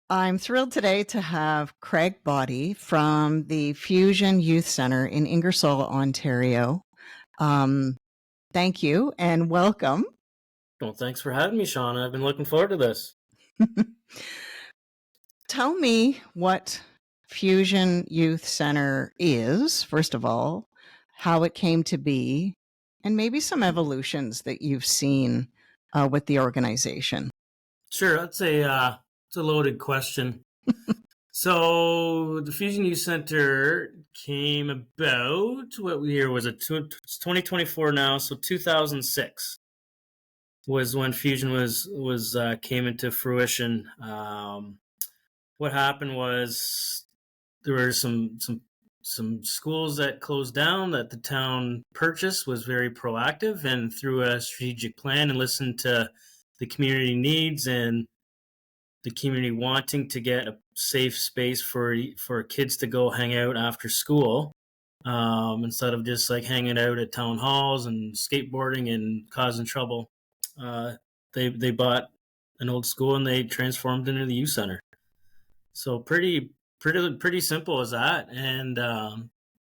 I'm thrilled today to have Craig Boddy from the Fusion Youth Center in Ingersoll, Ontario. Um, Thank you and welcome. Well, thanks for having me, Shauna. I've been looking forward to this. Tell me what Fusion Youth Center is, first of all, how it came to be, and maybe some evolutions that you've seen with the organization. Sure, it's a loaded question. So the Fusion Youth Center came about. What year was it? It's 2024 now. So 2006 was when Fusion was came into fruition. What happened was there were some schools that closed down that the town purchased, was very proactive, and through a strategic plan and listened to the community needs and the community wanting to get a safe space for kids to go hang out after school, instead of just like hanging out at town halls and skateboarding and causing trouble. Uh, they bought an old school and they transformed it into the youth center. So pretty simple as that. And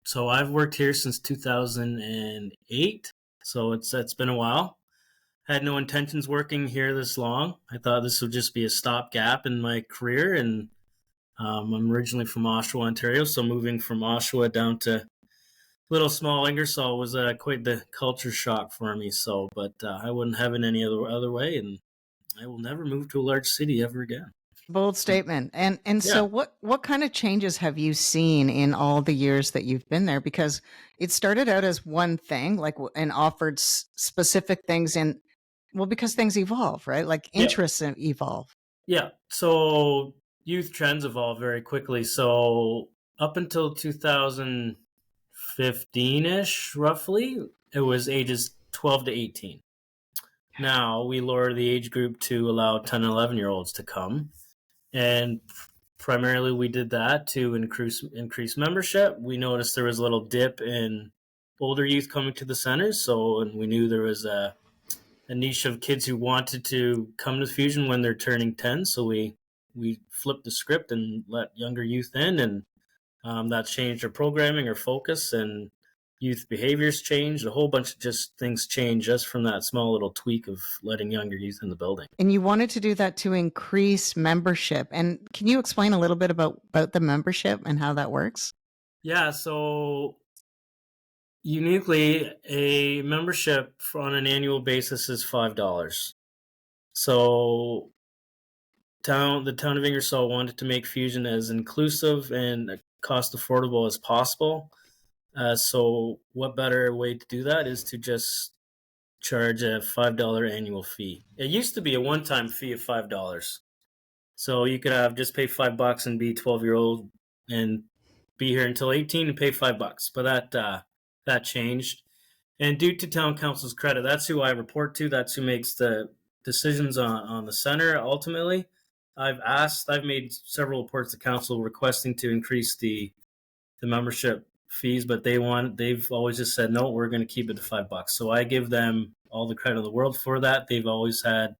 so I've worked here since 2008. So it's been a while. Had no intentions working here this long. I thought this would just be a stopgap in my career. And I'm originally from Oshawa, Ontario. So moving from Oshawa down to little small Ingersoll was quite the culture shock for me. So, but I wouldn't have it any other way. And I will never move to a large city ever again. Bold statement. And Yeah. so what kind of changes have you seen in all the years that you've been there? Because it started out as one thing, like and offered specific things in, well, because things evolve, right? Like Yeah. interests evolve. Yeah. So youth trends evolve very quickly. So up until 2015-ish, roughly, it was ages 12 to 18. Now we lower the age group to allow 10 and 11-year-olds to come. And primarily we did that to increase membership. We noticed there was a little dip in older youth coming to the centers. And we knew there was a niche of kids who wanted to come to Fusion when they're turning 10. So we flipped the script and let younger youth in, and that changed our programming, our focus, and youth behaviors changed. A whole bunch of just things changed just from that small little tweak of letting younger youth in the building. And you wanted to do that to increase membership. And can you explain a little bit about the membership and how that works? Yeah, so uniquely, a membership on an annual basis is $5. So the town of Ingersoll wanted to make Fusion as inclusive and cost affordable as possible. So what better way to do that is to just charge a $5 annual fee. It used to be a one-time fee of $5. So you could just pay $5 and be 12-year-old and be here until 18 and pay $5. But that changed. And due to town council's credit, that's who I report to. That's who makes the decisions on the center ultimately. I've made several reports to council requesting to increase the membership fees, but they've always just said, no, we're going to keep it to $5. So I give them all the credit in the world for that. They've always had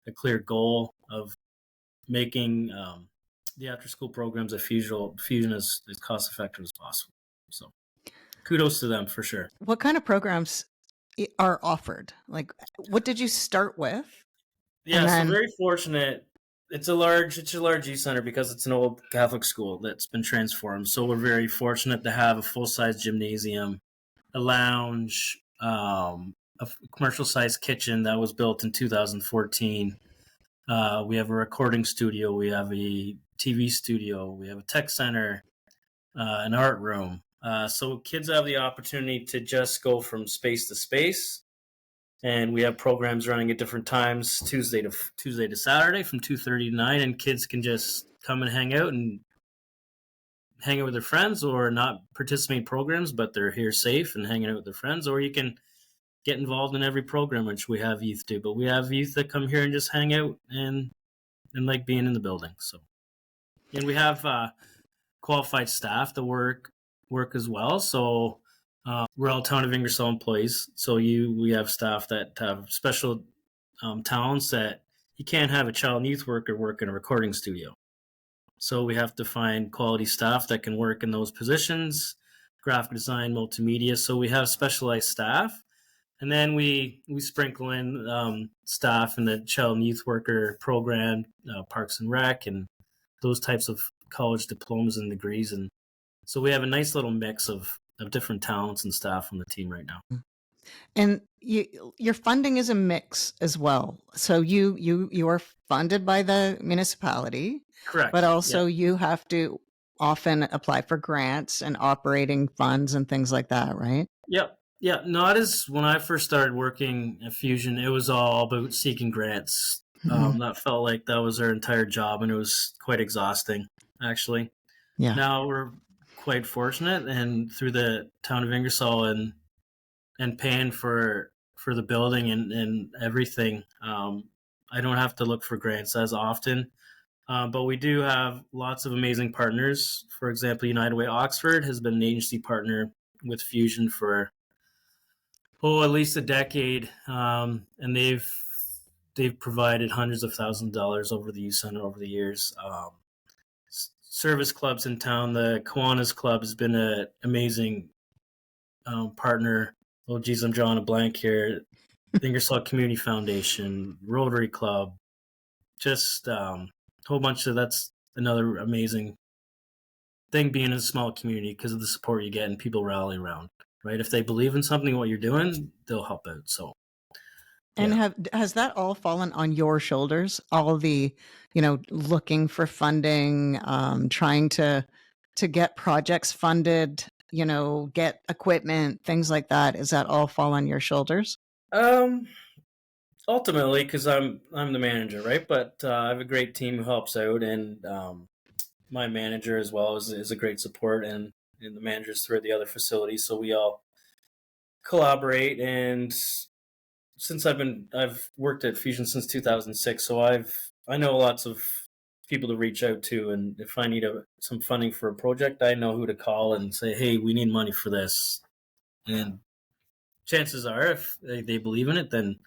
a clear goal of making the after school programs at Fusion as cost effective as possible. So kudos to them for sure. What kind of programs are offered? Like, what did you start with? Yeah, so very fortunate. It's a large youth center because it's an old Catholic school that's been transformed. So we're very fortunate to have a full-size gymnasium, a lounge, a commercial-sized kitchen that was built in 2014. We have a recording studio. We have a TV studio. We have a tech center, an art room. So kids have the opportunity to just go from space to space. And we have programs running at different times, Tuesday to Saturday from 2:30 to 9, and kids can just come and hang out with their friends, or not participate in programs, but they're here safe and hanging out with their friends. Or you can get involved in every program, which we have youth do. But we have youth that come here and just hang out and like being in the building. So, and we have qualified staff that work as well. So we're all town of Ingersoll employees. So we have staff that have special talents that you can't have a child and youth worker work in a recording studio. So we have to find quality staff that can work in those positions, graphic design, multimedia. So we have specialized staff. And then we sprinkle in staff in the child and youth worker program, Parks and Rec, and those types of college diplomas and degrees. And so we have a nice little mix of different talents and staff on the team right now. And your funding is a mix as well. So you are funded by the municipality, Correct. but also Yep. you have to often apply for grants and operating funds and things like that, right? Yep. Yeah. Not as when I first started working at Fusion, it was all about seeking grants. Mhm. That felt like that was our entire job, and it was quite exhausting, actually. Yeah. Now we're quite fortunate, and through the town of Ingersoll and paying for the building and everything, I don't have to look for grants as often. But we do have lots of amazing partners. For example, United Way Oxford has been an agency partner with Fusion for at least a decade, and they've provided hundreds of thousands of dollars over the youth center over the years. Service clubs in town, the Kiwanis Club has been an amazing partner. Oh, geez, I'm drawing a blank here. The Ingersoll Community Foundation, Rotary Club, just a whole bunch of that's another amazing thing being in a small community because of the support you get and people rally around, right? If they believe in something, what you're doing, they'll help out. So, And yeah. has that all fallen on your shoulders? All the, looking for funding, trying to get projects funded, get equipment, things like that. Is that all fall on your shoulders? Um, Ultimately, because I'm the manager, right? But I have a great team who helps out, and my manager as well is a great support, and the managers throughout the other facilities. So we all collaborate, and since I've worked at Fusion since 2006, so I know lots of people to reach out to, and if I need some funding for a project, I know who to call and say, hey, we need money for this, and chances are, if they believe in it, then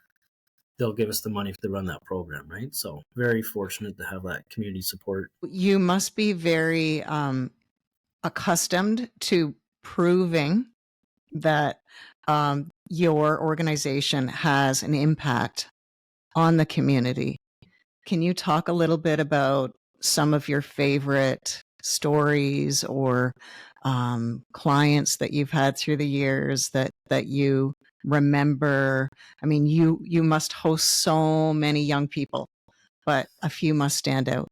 they'll give us the money to run that program, right? So very fortunate to have that community support. You must be very accustomed to proving that your organization has an impact on the community. Can you talk a little bit about some of your favorite stories or clients that you've had through the years that you remember? I mean, you must host so many young people, but a few must stand out.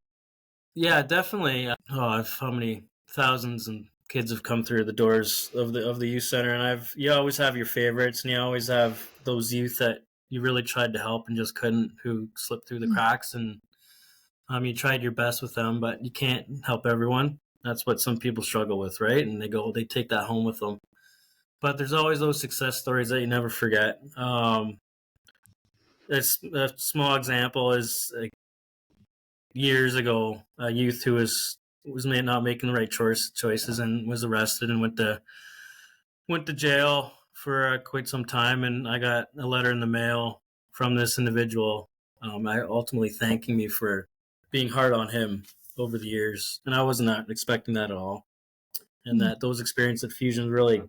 Yeah, definitely. How many thousands and kids have come through the doors of the youth center, and you always have your favorites, and you always have those youth that you really tried to help and just couldn't, who slipped through the cracks, and you tried your best with them, but you can't help everyone. That's what some people struggle with, right? And they take that home with them. But there's always those success stories that you never forget. A small example is like years ago, a youth who was not making the right choices and was arrested and went to jail for quite some time. And I got a letter in the mail from this individual, ultimately thanking me for being hard on him over the years, and I was not expecting that at all. And that those experiences at Fusion really,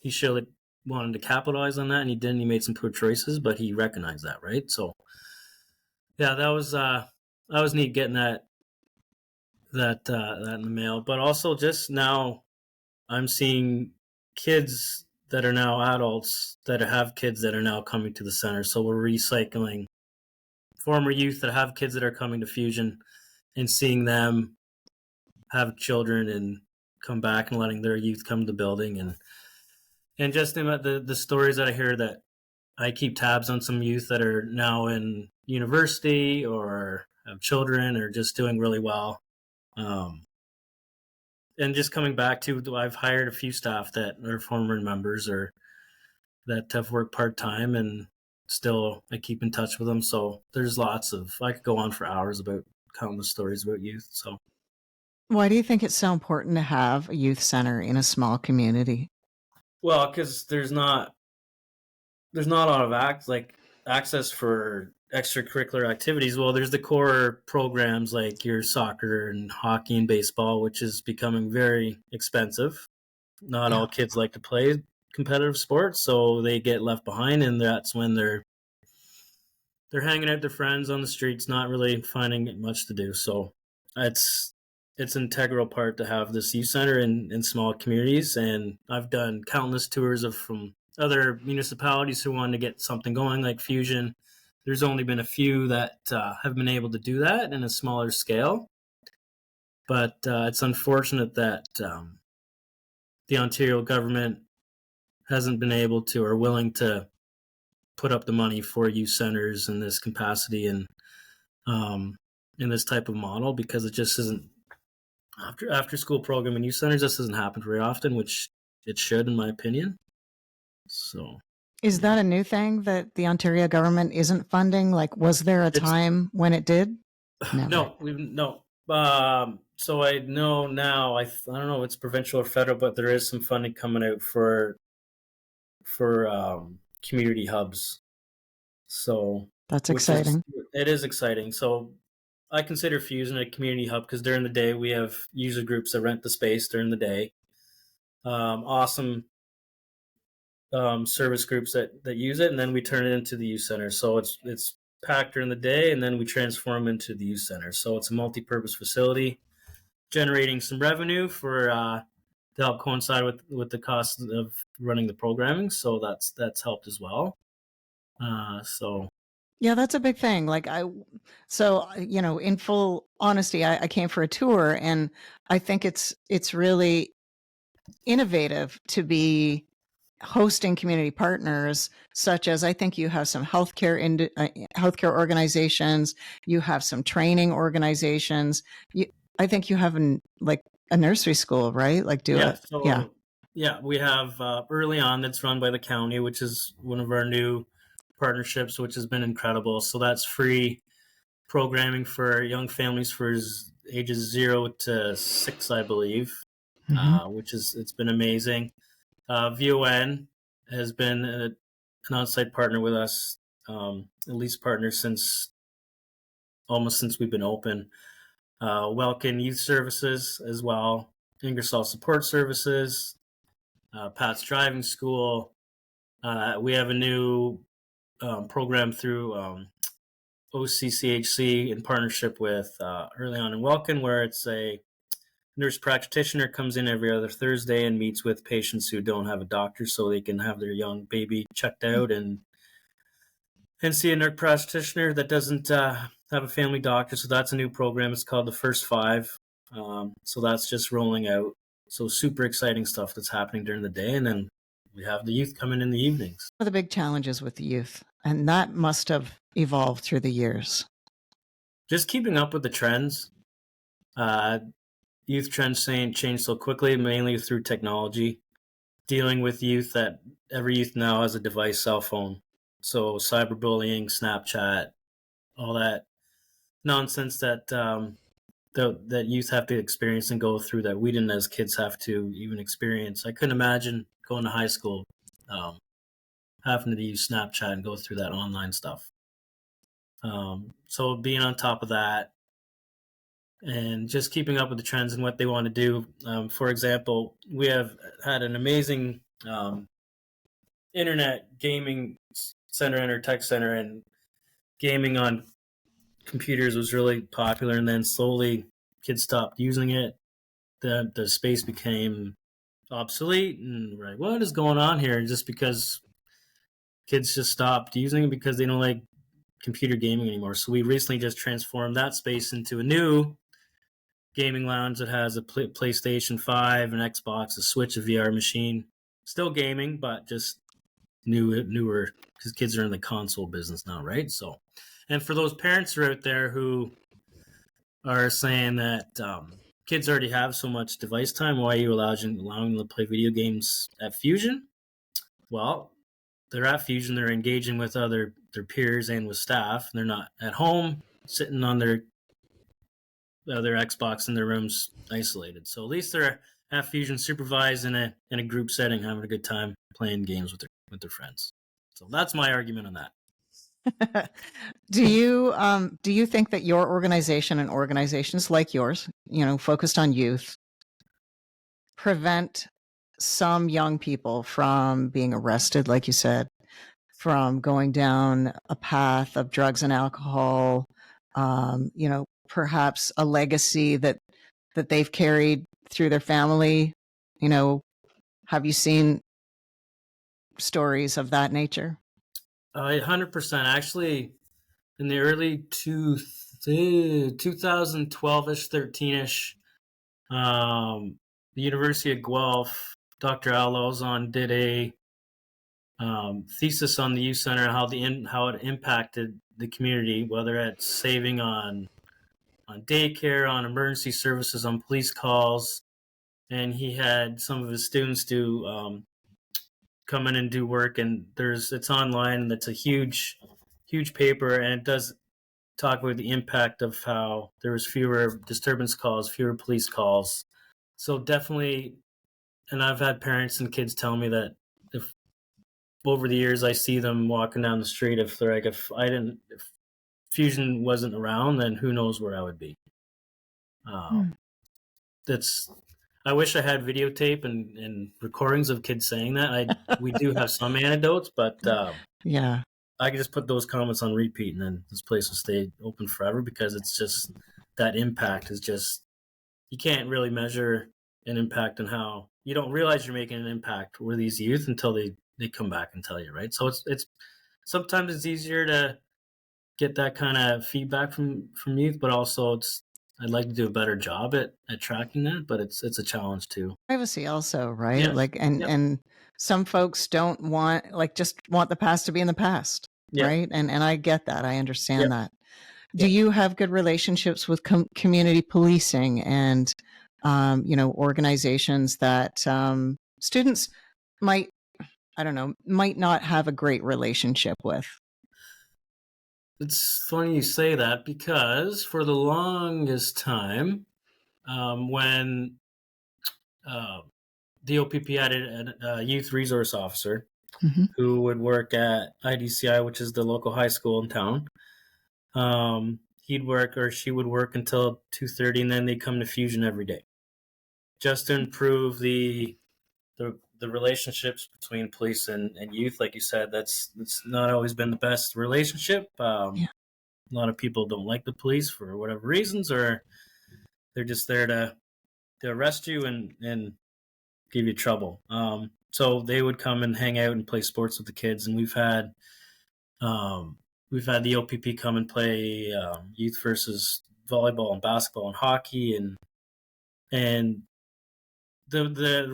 he surely wanted to capitalize on that, and he didn't. He made some poor choices, but he recognized that, right? So, yeah, that was neat getting that in the mail. But also, just now, I'm seeing kids that are now adults that have kids that are now coming to the center. So we're recycling former youth that have kids that are coming to Fusion and seeing them have children and come back and letting their youth come to the building, and just the stories that I hear, that I keep tabs on some youth that are now in university or have children or just doing really well. And just coming back to, I've hired a few staff that are former members or that have worked part-time, and still I keep in touch with them. So there's lots of, I could go on for hours about countless stories about youth. So Why do you think it's so important to have a youth center in a small community? well, because there's not a lot of access for extracurricular activities, well, there's the core programs like your soccer and hockey and baseball, which is becoming very expensive. Not Yeah. all kids like to play competitive sports, so they get left behind, and that's when they're hanging out with their friends on the streets, not really finding much to do. So it's an integral part to have this youth center in small communities. And I've done countless tours of from other municipalities who want to get something going, like Fusion. There's only been a few that have been able to do that in a smaller scale. But it's unfortunate that the Ontario government hasn't been able to or willing to put up the money for youth centers in this capacity and in this type of model, because it just isn't after school program in youth centers. This doesn't happen very often, which it should, in my opinion. So Is that a new thing that the Ontario government isn't funding? Like, was there a it's time when it did? Never. no, we've no. So I know now. I don't know if it's provincial or federal, but there is some funding coming out for community hubs. So That's which is exciting. it is exciting. So I consider Fusion a community hub because during the day we have user groups that rent the space during the day. Awesome service groups that use it, and then we turn it into the youth center. So it's packed during the day, and then we transform into the youth center. So it's a multi-purpose facility, generating some revenue for to help coincide with the cost of running the programming. So that's helped as well. So Yeah, that's a big thing. In full honesty, I came for a tour, and I think it's really innovative to be hosting community partners, such as I think you have some healthcare organizations, you have some training organizations. I think you have a nursery school, right? Yeah, we have Early On that's run by the county, which is one of our new partnerships, which has been incredible. So that's free programming for young families for ages 0 to 6, I believe, it's been amazing. VON has been an on-site partner with us, at least partner since we've been open. Welkin Youth Services as well, Ingersoll Support Services, Pat's Driving School. We have a new program through OCCHC in partnership with Early On in Welkin, where it's a nurse practitioner comes in every other Thursday and meets with patients who don't have a doctor, so they can have their young baby checked out and see a nurse practitioner that doesn't have a family doctor. So that's a new program. It's called the First Five. So that's just rolling out. So super exciting stuff that's happening during the day, and then we have the youth coming in the evenings. One of the big challenges with the youth, and that must have evolved through the years. Just keeping up with the trends. Youth trends change so quickly, mainly through technology. Dealing with youth, that every youth now has a device, cell phone. So cyberbullying, Snapchat, all that nonsense that that youth have to experience and go through that we didn't as kids have to even experience. I couldn't imagine going to high school having to use Snapchat and go through that online stuff. So being on top of that and just keeping up with the trends and what they want to do. For example, we have had an amazing internet gaming center in our tech center, and gaming on computers was really popular, and then slowly kids stopped using it. The space became obsolete, and we're like, what is going on here? Just because kids just stopped using it because they don't like computer gaming anymore. So we recently just transformed that space into a new gaming lounge that has a PlayStation 5, an Xbox, a Switch, a VR machine. Still gaming, but just newer, because kids are in the console business now, right? So, and for those parents who are out there who are saying that kids already have so much device time, why are you allowing them to play video games at Fusion? Well, they're at Fusion, they're engaging with their peers and with staff. They're not at home sitting on their Xbox in their rooms isolated. So at least they're at Fusion, supervised in a group setting, having a good time playing games with their friends. So that's my argument on that. Do you think that your organization and organizations like yours, focused on youth, prevent some young people from being arrested, like you said, from going down a path of drugs and alcohol, perhaps a legacy that they've carried through their family? Have you seen stories of that nature? 100%. Actually, in the early 2012-ish, 13-ish, the University of Guelph, Dr. Al Lozon did a thesis on the youth center, how it impacted the community, whether it's saving on daycare, on emergency services, on police calls. And he had some of his students do come in and do work, and it's online, and it's a huge paper, and it does talk about the impact of how there was fewer disturbance calls, fewer police calls. So definitely, and I've had parents and kids tell me that if over the years I see them walking down the street, if they're like, if Fusion wasn't around, then who knows where I would be. That's I wish I had videotape and recordings of kids saying that. We do have some anecdotes, but Yeah. I could just put those comments on repeat, and then this place will stay open forever, because it's just that impact is just, you can't really measure an impact, and how you don't realize you're making an impact with these youth until they come back and tell you, right? So it's sometimes it's easier to get that kind of feedback from youth, but also I'd like to do a better job at tracking that, but it's a challenge too. Privacy also, right? Yeah. Like, and some folks don't just want the past to be in the past, Yeah. right? And I get that. I understand that. Yeah. Do you have good relationships with community policing and, organizations that students might not have a great relationship with? It's funny you say that, because for the longest time, when the OPP had a youth resource officer who would work at IDCI, which is the local high school in town, he'd work, or she would work, until 2:30, and then they'd come to Fusion every day, just to improve the relationships between police and youth. Like you said, that's not always been the best relationship. A lot of people don't like the police for whatever reasons, or they're just there to arrest you and give you trouble. So they would come and hang out and play sports with the kids, and we've had the OPP come and play youth versus volleyball and basketball and hockey, and the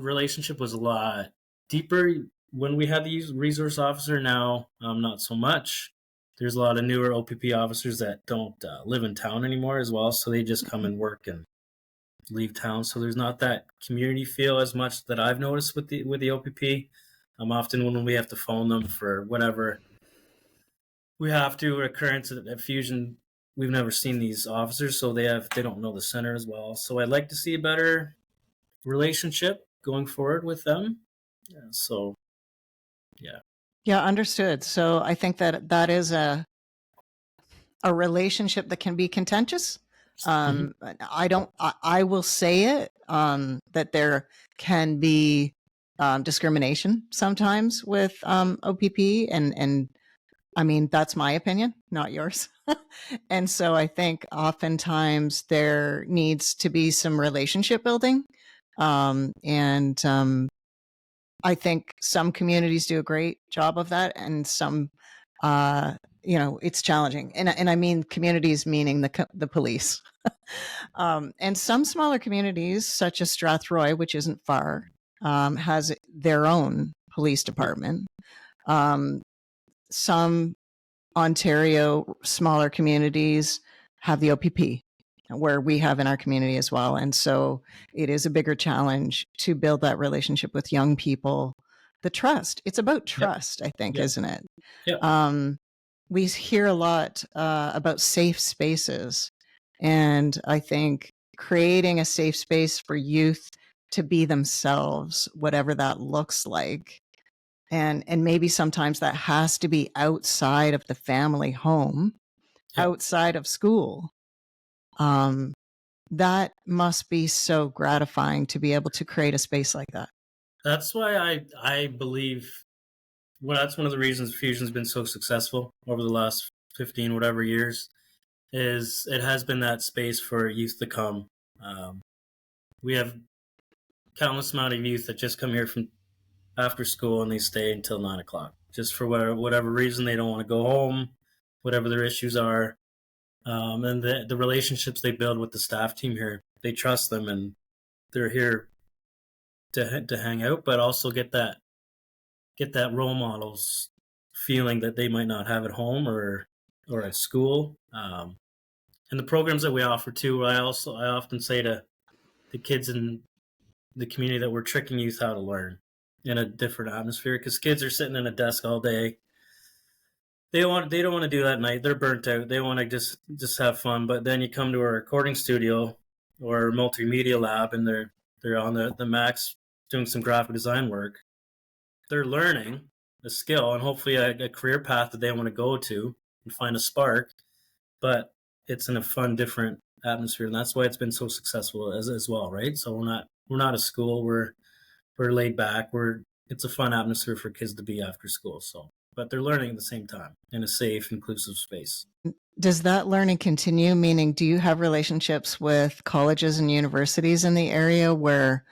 relationship was a lot deeper when we had the resource officer. Now, not so much. There's a lot of newer OPP officers that don't live in town anymore as well, so they just come and work and leave town. So there's not that community feel as much that I've noticed with the OPP. Often when we have to phone them for whatever we have to, occurrence at Fusion, we've never seen these officers, so they don't know the center as well. So I'd like to see a better relationship going forward with them. Yeah, understood. So I think that is a relationship that can be contentious. I will say it, that there can be discrimination sometimes with OPP, and I mean, that's my opinion, not yours. And so I think oftentimes there needs to be some relationship building. And I think some communities do a great job of that, and some, it's challenging. And I mean communities meaning the police. And some smaller communities, such as Strathroy, which isn't far, has their own police department. Some Ontario smaller communities have the OPP, where we have in our community as well. And so it is a bigger challenge to build that relationship with young people. The trust, it's about trust, I think, isn't it? We hear a lot about safe spaces. And I think creating a safe space for youth to be themselves, whatever that looks like, and maybe sometimes that has to be outside of the family home, Yeah. outside of school. That must be so gratifying to be able to create a space like that. That's why I believe, well, that's one of the reasons Fusion's been so successful over the last 15 whatever years, is it has been that space for youth to come. Um, we have countless amount of youth that just come here from after school and they stay until 9 o'clock, just for whatever reason. They don't want to go home, whatever their issues are. And the relationships they build with the staff team here, they trust them, and they're here to hang out, but also get that role models feeling that they might not have at home or at school. And the programs that we offer too, I often say to the kids in the community that we're tricking youth how to learn in a different atmosphere, because kids are sitting in a desk all day. They don't want to do that at night. They're burnt out. They want to just have fun. But then you come to a recording studio or a multimedia lab, and they're on the Macs doing some graphic design work. They're learning a skill and hopefully a career path that they want to go to and find a spark. But it's in a fun, different atmosphere, and that's why it's been so successful as well, right? So we're not a school. We're laid back. It's a fun atmosphere for kids to be after school. So, but they're learning at the same time in a safe, inclusive space. Does that learning continue? Meaning, do you have relationships with colleges and universities in the area where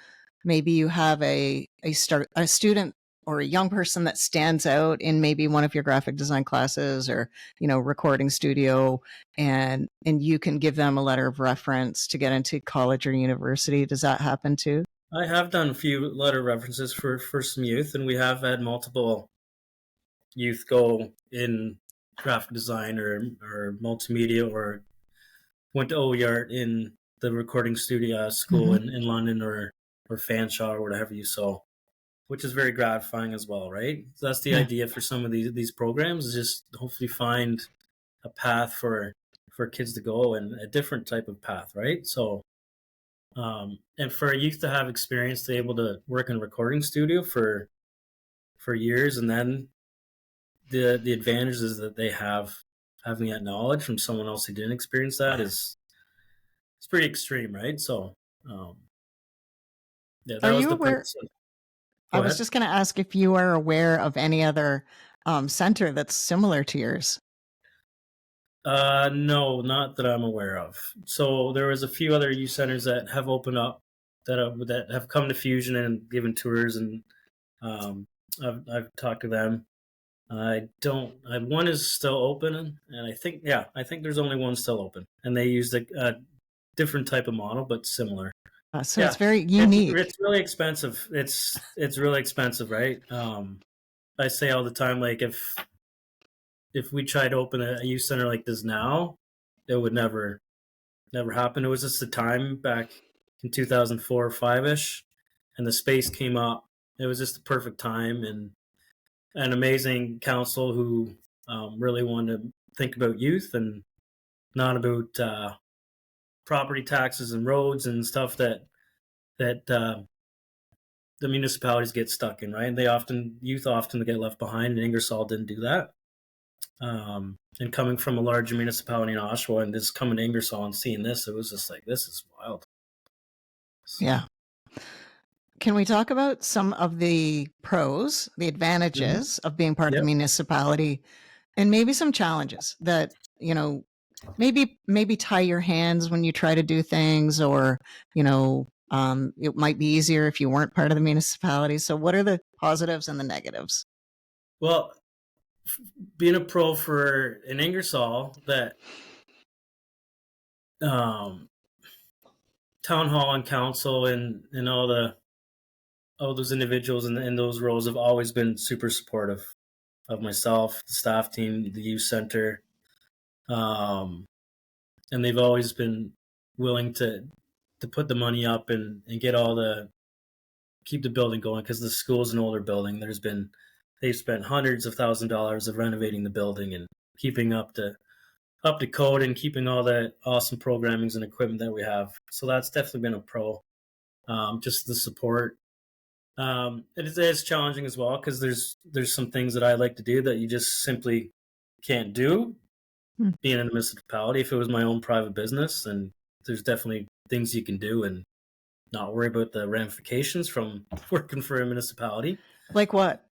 maybe you have a student or a young person that stands out in maybe one of your graphic design classes or, recording studio, and you can give them a letter of reference to get into college or university? Does that happen too? I have done a few letter references for some youth, and we have had multiple youth go in graphic design or multimedia, or went to OER in the recording studio school in London or Fanshawe or whatever you saw, which is very gratifying as well, right? So that's the idea for some of these programs, is just hopefully find a path for kids to go, and a different type of path, right? So and for a youth to have experience, to be able to work in a recording studio for years, and then the advantages that they have having that knowledge from someone else who didn't experience that is, it's pretty extreme, right? So yeah, that Are was you the aware? purpose. I was just going to ask if you are aware of any other center that's similar to yours. No, not that I'm aware of. So there was a few other youth centers that have opened up, that have come to Fusion and given tours, and I've talked to them. One is still open, and I think there's only one still open, and they used a different type of model, but similar. So it's very unique. It's really expensive. It's really expensive, right? I say all the time, like, if we tried to open a youth center like this now, it would never happen. It was just the time back in 2004 or 5-ish, and the space came up. It was just the perfect time, and an amazing council who really wanted to think about youth and not about property taxes and roads and stuff that the municipalities get stuck in, right? Youth often get left behind, and Ingersoll didn't do that. And coming from a larger municipality in Oshawa and just coming to Ingersoll and seeing this, it was just like, this is wild. So, yeah. Can we talk about some of the pros, the advantages of being part of the municipality, and maybe some challenges that, maybe tie your hands when you try to do things, or, it might be easier if you weren't part of the municipality. So what are the positives and the negatives? Well, being a pro for an Ingersoll, that town hall and council and all those individuals in those roles have always been super supportive of myself, the staff team, the youth center, and they've always been willing to put the money up and get keep the building going, because the school's an older building. They've spent hundreds of $1,000s of renovating the building and keeping up to code and keeping all that awesome programmings and equipment that we have. So that's definitely been a pro. Just the support. It is challenging as well because there's some things that I like to do that you just simply can't do Hmm. being in a municipality. If it was my own private business, then there's definitely things you can do and not worry about the ramifications from working for a municipality. Like what?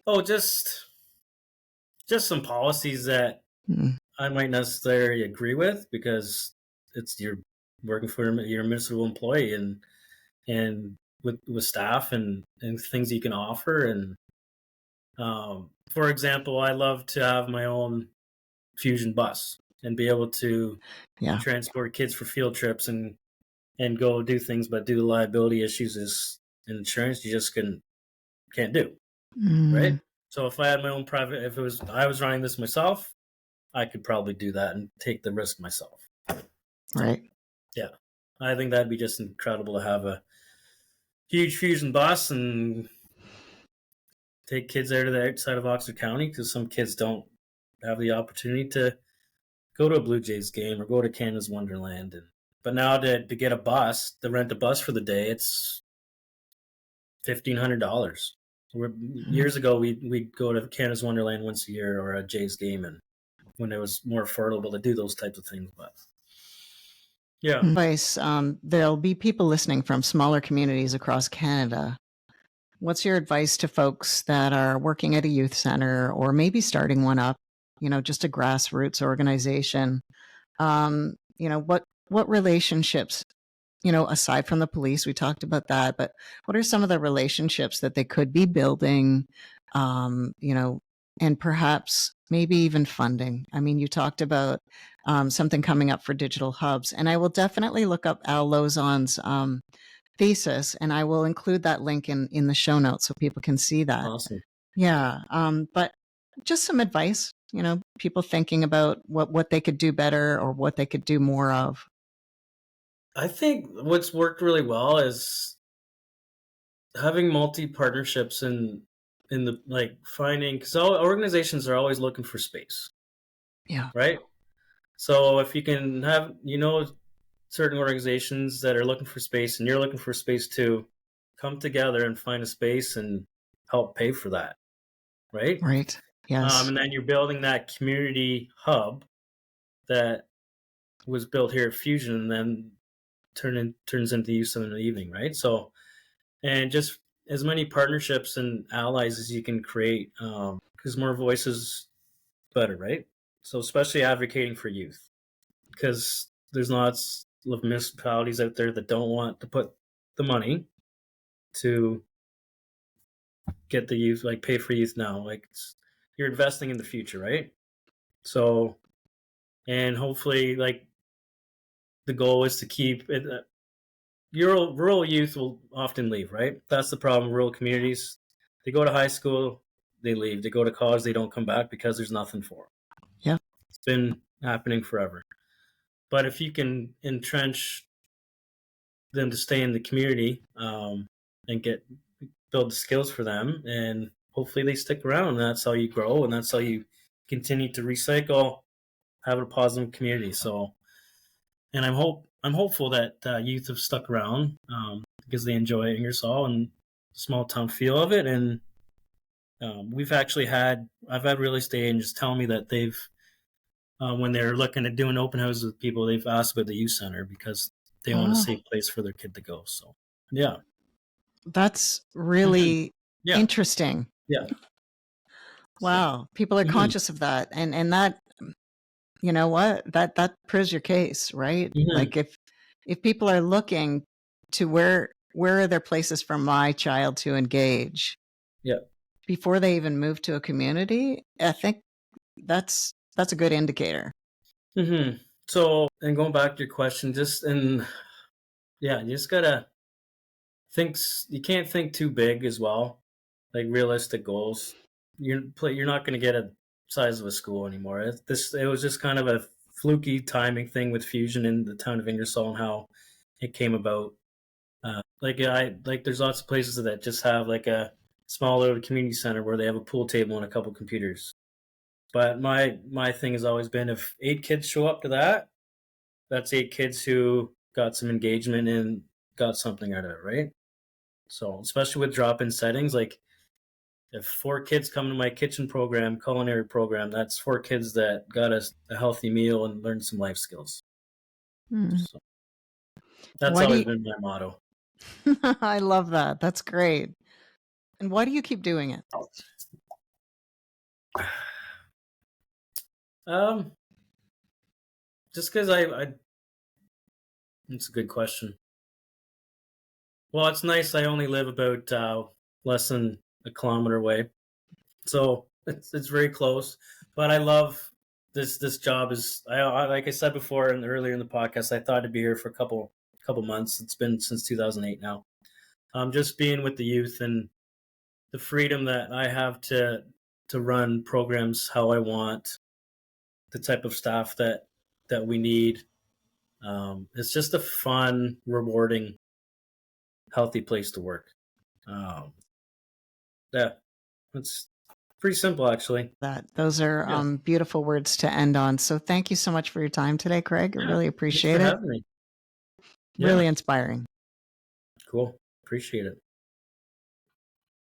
Oh, just some policies that Hmm. I might necessarily agree with because it's you're working for your municipal employee and with staff and things you can offer and for example, I love to have my own Fusion bus and be able to Yeah. transport kids for field trips and go do things, but due to liability issues is insurance you just can't do, right? Mm, So if I had my own private, if it was I was running this myself, I could probably do that and take the risk myself. So right. yeah, I think that'd be just incredible to have a huge Fusion bus and take kids there to the outside of Oxford County because some kids don't have the opportunity to go to a Blue Jays game or go to Canada's Wonderland. But now to get a bus, to rent a bus for the day, it's $1,500. Mm. Years ago, we'd go to Canada's Wonderland once a year or a Jays game, and when it was more affordable to do those types of things. But yeah, Advice, there'll be people listening from smaller communities across Canada. What's your advice to folks that are working at a youth center or maybe starting one up, just a grassroots organization? What relationships, aside from the police, we talked about that, but what are some of the relationships that they could be building, um, you know, and perhaps maybe even funding? I mean, you talked about something coming up for digital hubs, and I will definitely look up Al Lozon's thesis, and I will include that link in the show notes so people can see that. awesome. Yeah, but just some advice, people thinking about what they could do better or what they could do more of. I think what's worked really well is having multi partnerships and in the like finding because all organizations are always looking for space, Yeah, right? So if you can have certain organizations that are looking for space and you're looking for space too, come together and find a space and help pay for that, right? right. Yes. And then you're building that community hub that was built here at Fusion and then turns into use in the evening, right? So and just as many partnerships and allies as you can create, because more voices better, right? So especially advocating for youth, because there's lots of municipalities out there that don't want to put the money to get the youth, like pay for youth now. Like you're investing in the future, right? So, and hopefully, like the goal is to keep it. Rural youth will often leave, right? That's the problem. Rural communities, they go to high school, they leave. They go to college, they don't come back because there's nothing for them. Yeah. It's been happening forever. But if you can entrench them to stay in the community and build the skills for them, and hopefully they stick around. And that's how you grow, and that's how you continue to recycle, have a positive community. So, and I'm hopeful that youth have stuck around because they enjoy Ingersoll and the small town feel of it. And I've had real estate agents tell me that they've when they're looking at doing open houses with people, they've asked about the youth center because they want a Oh, safe place for their kid to go. So, yeah. that's Mhm. really Yeah. interesting. Yeah. So, Wow. People are mhm. conscious of that. And that, you know what? That proves your case, right? Mhm. Like if people are looking to where are there places for my child to engage Yeah. before they even move to a community, I think that's a good indicator. Mhm. So, and going back to your question, just and yeah, you just gotta you can't think too big as well, like realistic goals. You're not gonna get a size of a school anymore. It was just kind of a fluky timing thing with Fusion in the town of Ingersoll and how it came about. There's lots of places that just have like a small little community center where they have a pool table and a couple computers. But my thing has always been if 8 kids show up to that, that's 8 kids who got some engagement and got something out of it, right? So especially with drop-in settings, like if 4 kids come to my kitchen program, culinary program, that's 4 kids that got us a healthy meal and learned some life skills. Hmm. So that's Why do always you, been my motto. I love that. That's great. And why do you keep doing it? Um, just because it's a good question. Well, it's nice. I only live about less than a kilometer away, so it's very close. But I love this job. Is I like I said before and earlier in the podcast, I thought I'd be here for a couple months. It's been since 2008 now. Just being with the youth and the freedom that I have to run programs how I want, the type of staff that we need. It's just a fun, rewarding, healthy place to work. Um, yeah, it's pretty simple, actually. That those are Yeah, beautiful words to end on. So thank you so much for your time today, Craig. I yeah. really Thanks for appreciate it. having me. Yeah, Really inspiring. cool. Appreciate it.